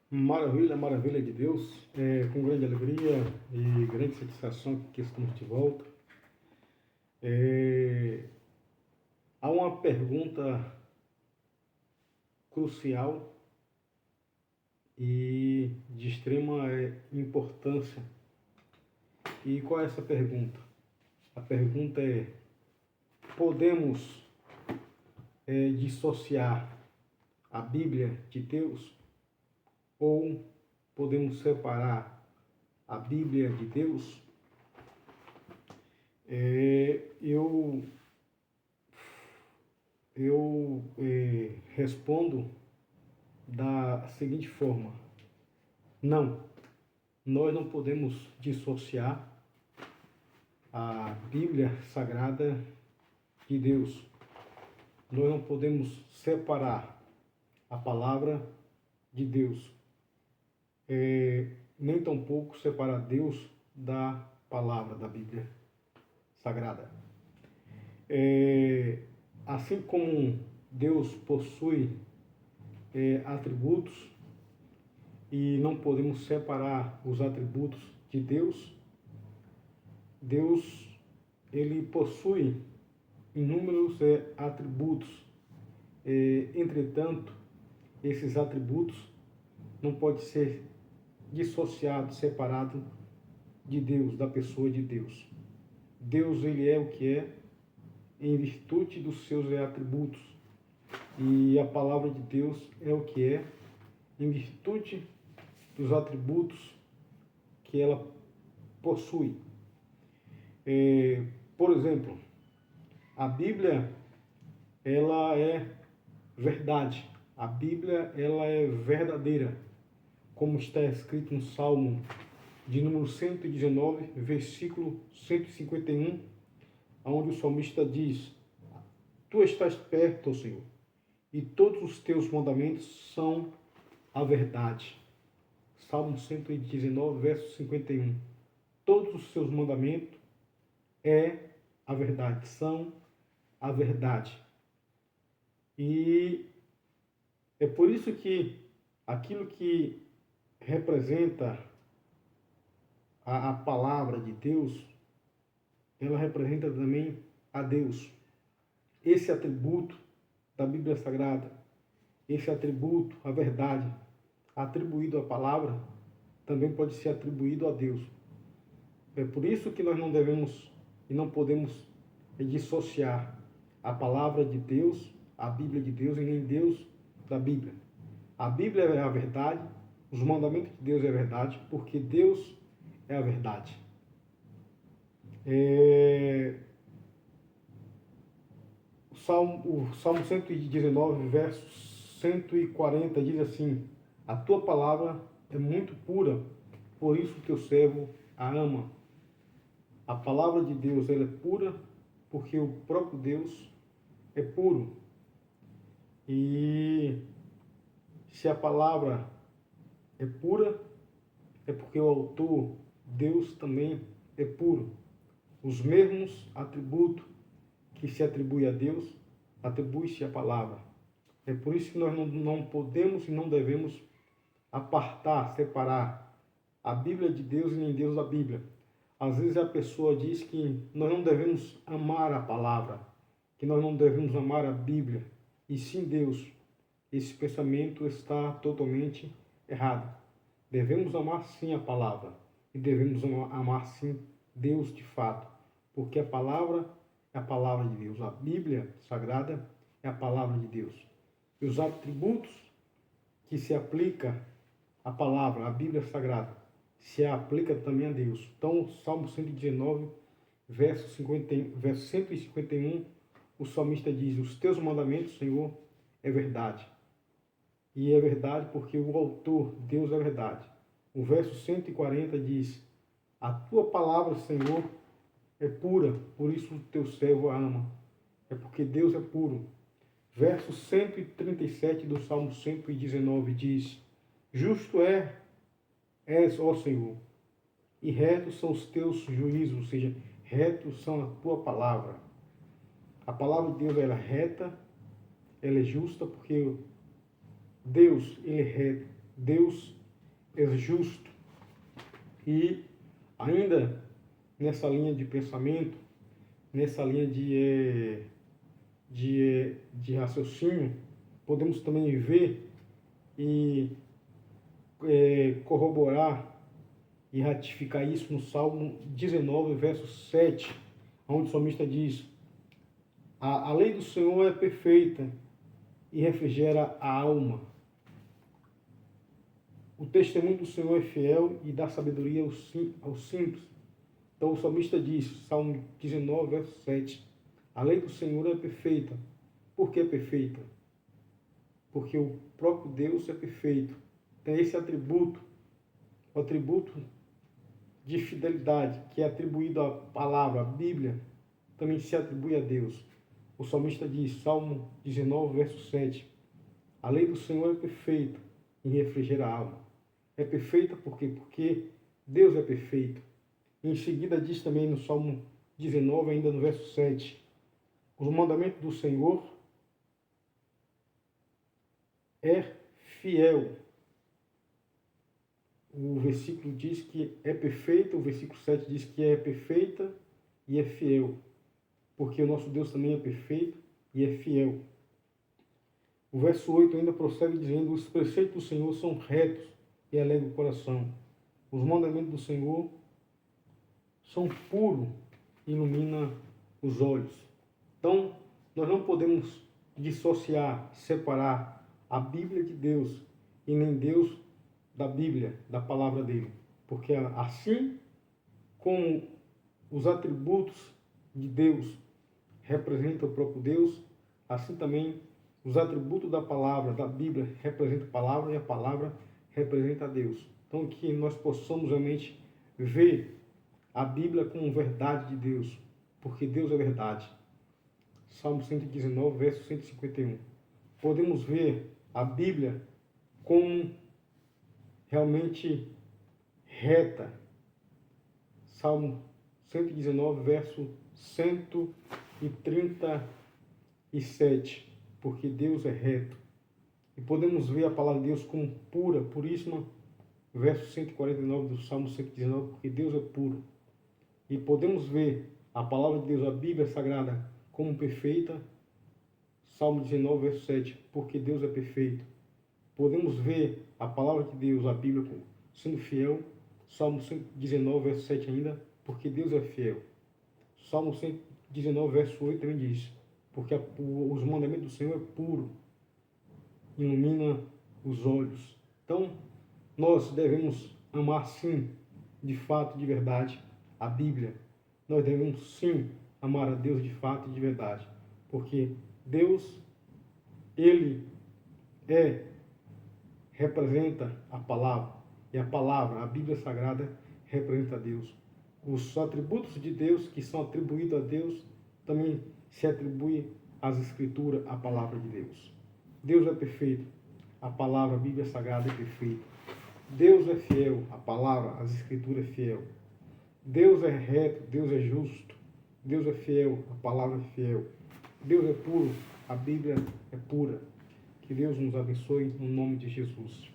Maravilha, maravilha de Deus. Com grande alegria e grande satisfação que estamos de volta. Há uma pergunta crucial e de extrema importância. E qual é essa pergunta? A pergunta é: podemos dissociar a Bíblia de Deus? Ou podemos separar a Bíblia de Deus? Eu respondo da seguinte forma: não, nós não podemos dissociar a Bíblia Sagrada de Deus. Nós não podemos separar a palavra de Deus. Nem tampouco separar Deus da palavra da Bíblia Sagrada. Assim como Deus possui atributos e não podemos separar os atributos de Deus, Deus ele possui inúmeros atributos. Entretanto, esses atributos não podem ser dissociado, separado de Deus, da pessoa de Deus. Deus ele é o que é em virtude dos seus atributos, e a palavra de Deus é o que é em virtude dos atributos que ela possui. Por exemplo, a Bíblia ela é verdade. A Bíblia ela é verdadeira, como está escrito no Salmo de número 119, versículo 151, onde o salmista diz: Tu estás perto, ó Senhor, e todos os teus mandamentos são a verdade. Salmo 119, verso 51. Todos os seus mandamentos é a verdade, são a verdade. E é por isso que aquilo que representa a palavra de Deus, ela representa também a Deus. Esse atributo da Bíblia Sagrada, esse atributo, a verdade, atribuído à palavra, também pode ser atribuído a Deus. É por isso que nós não devemos e não podemos dissociar a palavra de Deus, a Bíblia de Deus, e nem Deus da Bíblia. A Bíblia é a verdade, os mandamentos de Deus é a verdade, porque Deus é a verdade. O Salmo 119, verso 140 diz assim: A tua palavra é muito pura, por isso teu servo a ama. A palavra de Deus ela é pura, porque o próprio Deus é puro. E se a palavra é pura, é porque o autor, Deus, também é puro. Os mesmos atributos que se atribui a Deus, atribui-se à palavra. É por isso que nós não podemos e não devemos apartar, separar a Bíblia de Deus e nem Deus da Bíblia. Às vezes a pessoa diz que nós não devemos amar a palavra, que nós não devemos amar a Bíblia, e sim Deus. Esse pensamento está totalmente errado. Devemos amar sim a palavra e devemos amar sim Deus de fato, porque a palavra é a palavra de Deus. A Bíblia Sagrada é a palavra de Deus. E os atributos que se aplica à palavra, à Bíblia Sagrada, se aplica também a Deus. Então, Salmo 119, verso 151, o salmista diz: Os teus mandamentos, Senhor, é verdade. E é verdade porque o autor, Deus, é verdade. O verso 140 diz: A tua palavra, Senhor, é pura, por isso o teu servo a ama. É porque Deus é puro. Verso 137 do Salmo 119 diz: Justo és, ó Senhor, e retos são os teus juízos, ou seja, retos são a tua palavra. A palavra de Deus ela é reta, ela é justa, porque Deus, ele é reto. Deus, é justo. E ainda nessa linha de pensamento, nessa linha de raciocínio, podemos também ver e corroborar e ratificar isso no Salmo 19, verso 7, onde o salmista diz: a lei do Senhor é perfeita e refrigera a alma. O testemunho do Senhor é fiel e dá sabedoria aos simples. Então o salmista diz, Salmo 19, verso 7, a lei do Senhor é perfeita. Por que é perfeita? Porque o próprio Deus é perfeito. Tem esse atributo, o atributo de fidelidade, que é atribuído à palavra, à Bíblia, também se atribui a Deus. O salmista diz, Salmo 19, verso 7, a lei do Senhor é perfeita e refrigera a alma. É perfeita por quê? Porque Deus é perfeito. Em seguida diz também no Salmo 19, ainda no verso 7, os mandamentos do Senhor é fiel. O versículo diz que é perfeita, o versículo 7 diz que é perfeita e é fiel. Porque o nosso Deus também é perfeito e é fiel. O verso 8 ainda prossegue dizendo, os preceitos do Senhor são retos e alegram o coração. Os mandamentos do Senhor são puros e iluminam os olhos. Então, nós não podemos dissociar, separar a Bíblia de Deus e nem Deus da Bíblia, da palavra dele. Porque assim como os atributos de Deus representam o próprio Deus, assim também os atributos da palavra, da Bíblia, representam a palavra e a palavra representa a Deus. Então, que nós possamos realmente ver a Bíblia como verdade de Deus, porque Deus é verdade. Salmo 119, verso 151. Podemos ver a Bíblia como realmente reta. Salmo 119, verso 137, porque Deus é reto. E podemos ver a palavra de Deus como pura, puríssima, verso 149 do Salmo 119, porque Deus é puro. E podemos ver a palavra de Deus, a Bíblia Sagrada, como perfeita, Salmo 19, verso 7, porque Deus é perfeito. Podemos ver a palavra de Deus, a Bíblia, sendo fiel, Salmo 119, verso 7 ainda, porque Deus é fiel. Salmo 119, verso 8 também diz, porque os mandamentos do Senhor é puro, ilumina os olhos. Então, nós devemos amar sim, de fato, de verdade, a Bíblia. Nós devemos sim amar a Deus de fato e de verdade, porque Deus, Ele representa a palavra, e a palavra, a Bíblia Sagrada, representa a Deus. Os atributos de Deus que são atribuídos a Deus, também se atribui às Escrituras, à palavra de Deus. Deus é perfeito, a palavra, a Bíblia Sagrada é perfeita. Deus é fiel, a palavra, as Escrituras é fiel. Deus é reto, Deus é justo, Deus é fiel, a palavra é fiel. Deus é puro, a Bíblia é pura. Que Deus nos abençoe no nome de Jesus.